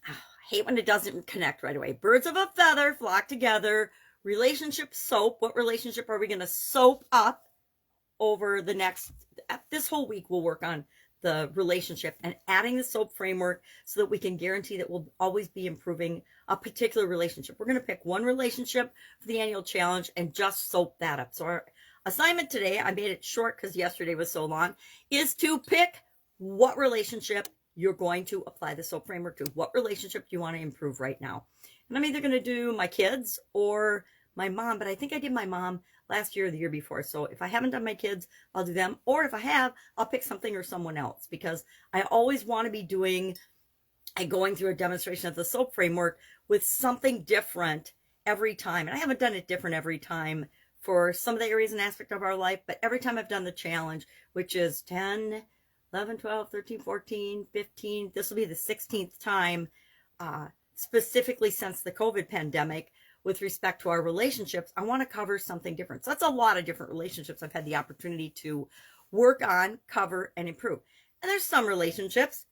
I hate when it doesn't connect right away. Birds of a feather flock together. Relationship soap. What relationship are we going to soap up over the next, this whole week? We'll work on the relationship and adding the soap framework so that we can guarantee that we'll always be improving a particular relationship. We're going to pick one relationship for the annual challenge and just soap that up. So our assignment today, I made it short because yesterday was so long, is to pick what relationship you're going to apply the soap framework to. What relationship do you want to improve right now? And I'm either going to do my kids or my mom, but I think I did my mom last year or the year before. So if I haven't done my kids, I'll do them. Or if I have, I'll pick something or someone else, because I always want to be doing and going through a demonstration of the soap framework with something different every time. And I haven't done it different every time for some of the areas and aspect of our life, but every time I've done the challenge, which is 10, 11, 12, 13, 14, 15, this will be the 16th time, specifically since the COVID pandemic, with respect to our relationships, I want to cover something different. So that's a lot of different relationships I've had the opportunity to work on, cover, and improve. And there's some relationships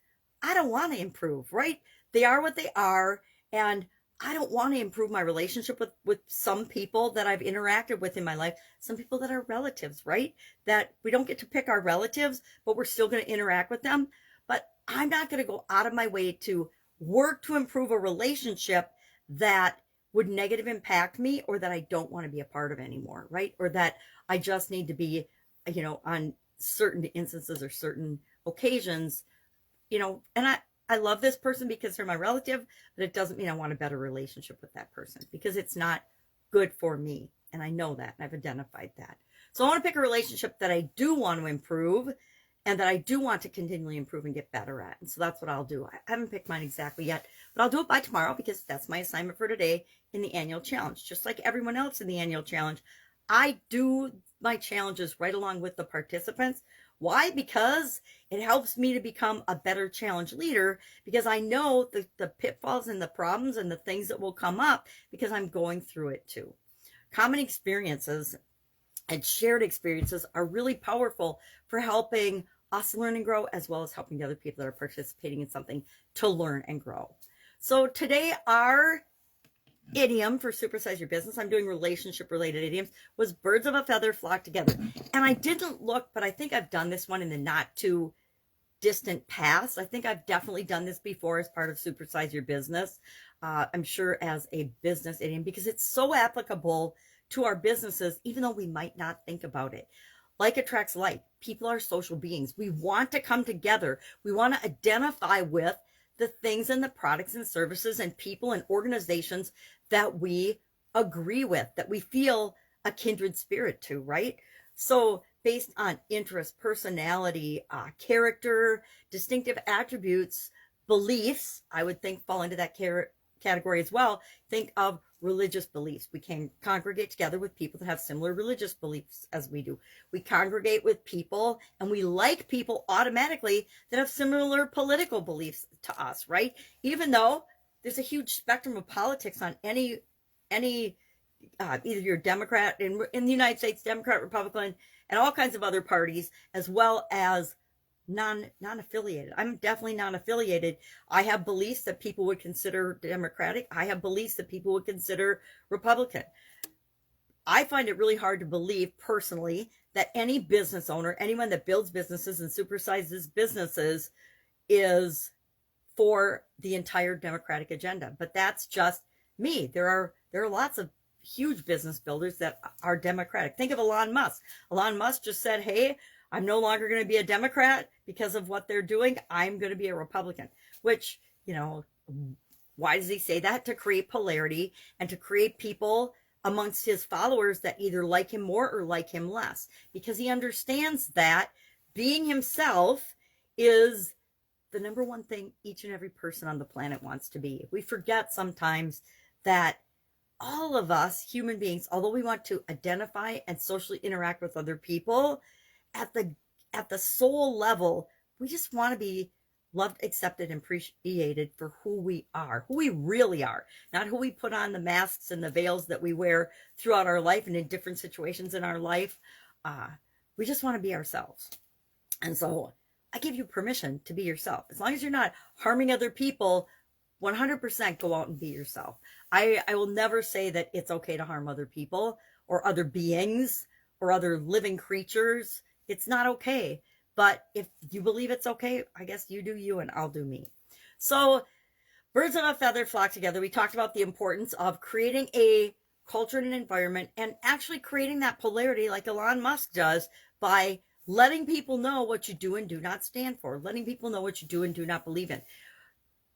I don't want to improve, right? They are what they are. And I don't want to improve my relationship with some people that I've interacted with in my life, some people that are relatives, right? That we don't get to pick our relatives, but we're still going to interact with them. But I'm not going to go out of my way to work to improve a relationship that would negative impact me, or that I don't want to be a part of anymore, right? Or that I just need to be, on certain instances or certain occasions, and I love this person because they're my relative, but it doesn't mean I want a better relationship with that person, because it's not good for me. And I know that, and I've identified that. So I want to pick a relationship that I do want to improve and that I do want to continually improve and get better at. And so that's what I'll do. I haven't picked mine exactly yet, but I'll do it by tomorrow, because that's my assignment for today in the annual challenge. Just like everyone else in the annual challenge, I do my challenges right along with the participants. Why? Because it helps me to become a better challenge leader, because I know the pitfalls and the problems and the things that will come up, because I'm going through it too. Common experiences and shared experiences are really powerful for helping us learn and grow, as well as helping the other people that are participating in something to learn and grow. So today, our idiom for Supersize Your Business, I'm doing relationship related idioms, was birds of a feather flock together. And I didn't look, but I think I've done this one in the not too distant past. I think I've definitely done this before as part of Supersize Your Business. I'm sure as a business idiom, because it's so applicable to our businesses, even though we might not think about it. Like attracts like. People are social beings. We want to come together. We want to identify with the things and the products and services and people and organizations that we agree with, that we feel a kindred spirit to, right? So based on interest, personality, character, distinctive attributes, beliefs, I would think fall into that category as well. Think of religious beliefs. We can congregate together with people that have similar religious beliefs as we do. We congregate with people and we like people automatically that have similar political beliefs to us, right? Even though there's a huge spectrum of politics on any either you're Democrat in the United States, Democrat, Republican, and all kinds of other parties, as well as non-affiliated. I'm definitely non-affiliated. I have beliefs that people would consider Democratic. I have beliefs that people would consider Republican. I find it really hard to believe personally that any business owner, anyone that builds businesses and supersizes businesses, is for the entire Democratic agenda. But that's just me. There are lots of huge business builders that are Democratic. Think of Elon Musk. Elon Musk just said, hey, I'm no longer going to be a Democrat because of what they're doing. I'm going to be a Republican, which, why does he say that? To create polarity and to create people amongst his followers that either like him more or like him less, because he understands that being himself is the number one thing each and every person on the planet wants to be. We forget sometimes that all of us human beings, although we want to identify and socially interact with other people, at the soul level, we just want to be loved, accepted, and appreciated for who we are, who we really are, not who we put on the masks and the veils that we wear throughout our life and in different situations in our life. We just want to be ourselves. And so I give you permission to be yourself. As long as you're not harming other people, 100% go out and be yourself. I will never say that it's okay to harm other people or other beings or other living creatures. It's not okay. But if you believe it's okay, I guess you do you and I'll do me. So birds of a feather flock together. We talked about the importance of creating a culture and an environment and actually creating that polarity like Elon Musk does by letting people know what you do and do not stand for, letting people know what you do and do not believe in,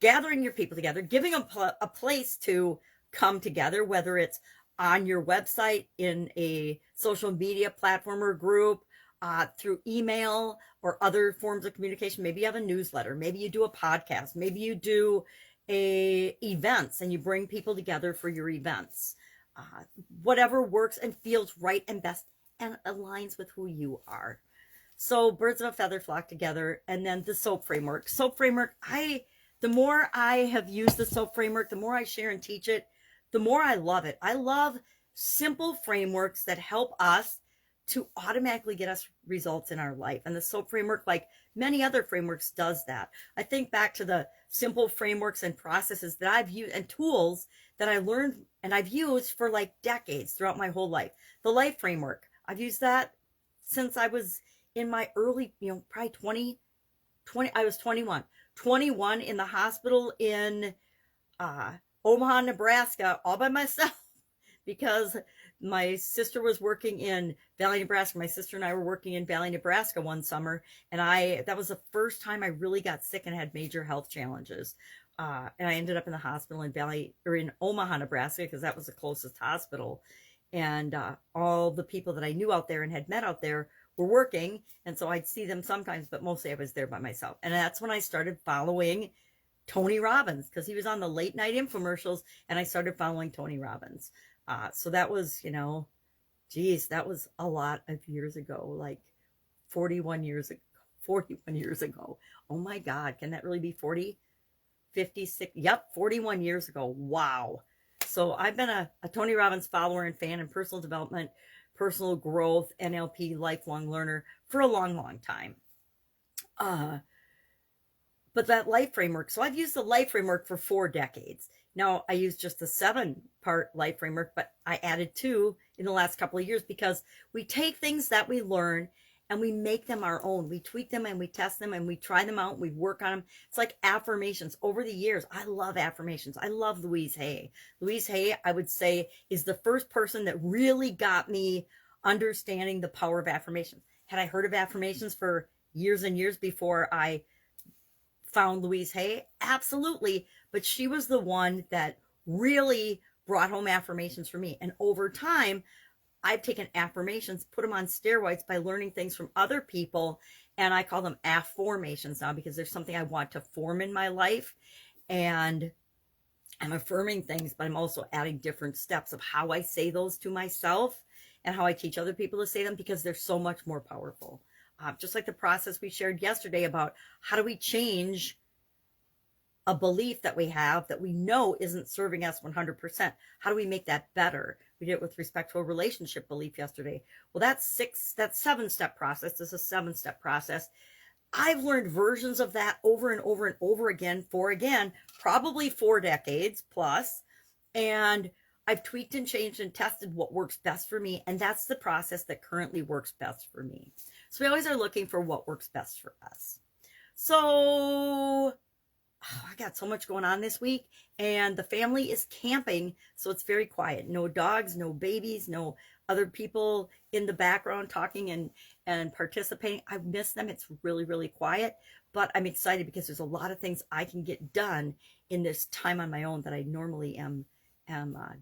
gathering your people together, giving them a place to come together, whether it's on your website, in a social media platform or group, through email or other forms of communication. Maybe you have a newsletter, maybe you do a podcast, maybe you do events and you bring people together for your events. Whatever works and feels right and best and aligns with who you are. So birds of a feather flock together. And then the SOAP framework. SOAP framework, the more I have used the SOAP framework, the more I share and teach it, the more I love it. I love simple frameworks that help us to automatically get us results in our life. And the SOAP framework, like many other frameworks, does that. I think back to the simple frameworks and processes that I've used and tools that I learned and I've used for like decades throughout my whole life. The life framework, I've used that since I was in my early, probably 20, I was 21 in the hospital in Omaha, Nebraska, all by myself because my sister was working in Valley, Nebraska. My sister and I were working in Valley, Nebraska one summer. And that was the first time I really got sick and had major health challenges. And I ended up in the hospital in Omaha, Nebraska, because that was the closest hospital. And all the people that I knew out there and had met out there were working. And so I'd see them sometimes, but mostly I was there by myself. And that's when I started following Tony Robbins, because he was on the late night infomercials, and I started following Tony Robbins. So that was, that was a lot of years ago, like 41 years ago. Oh my God, can that really be 40, 56? Yep, 41 years ago. Wow. So I've been a Tony Robbins follower and fan in personal development, personal growth, NLP, lifelong learner for a long, long time. But that life framework, so I've used the life framework for 4 decades. Now, I use just the 7-part life framework, but I added 2 in the last couple of years because we take things that we learn and we make them our own. We tweak them and we test them and we try them out. We work on them. It's like affirmations. Over the years, I love affirmations. I love Louise Hay. Louise Hay, I would say, is the first person that really got me understanding the power of affirmations. Had I heard of affirmations for years and years before I found Louise Hay? Absolutely. But she was the one that really brought home affirmations for me. And over time, I've taken affirmations, put them on steroids by learning things from other people. And I call them afformations now because there's something I want to form in my life. And I'm affirming things, but I'm also adding different steps of how I say those to myself and how I teach other people to say them because they're so much more powerful. Just like the process we shared yesterday about how do we change a belief that we have that we know isn't serving us 100%. How do we make that better? We did it with respect to a relationship belief yesterday. Well, that's 7-step process. This is a 7-step process. I've learned versions of that over and over and over again for, probably 4 decades plus. And I've tweaked and changed and tested what works best for me. And that's the process that currently works best for me. So we always are looking for what works best for us. So I got so much going on this week and the family is camping. So it's very quiet. No dogs, no babies, no other people in the background talking and participating. I miss them. It's really, really quiet, but I'm excited because there's a lot of things I can get done in this time on my own that I normally am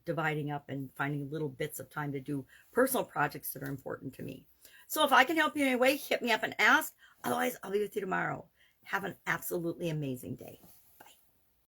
dividing up and finding little bits of time to do personal projects that are important to me. So if I can help you in any way, hit me up and ask. Otherwise, I'll be with you tomorrow. Have an absolutely amazing day.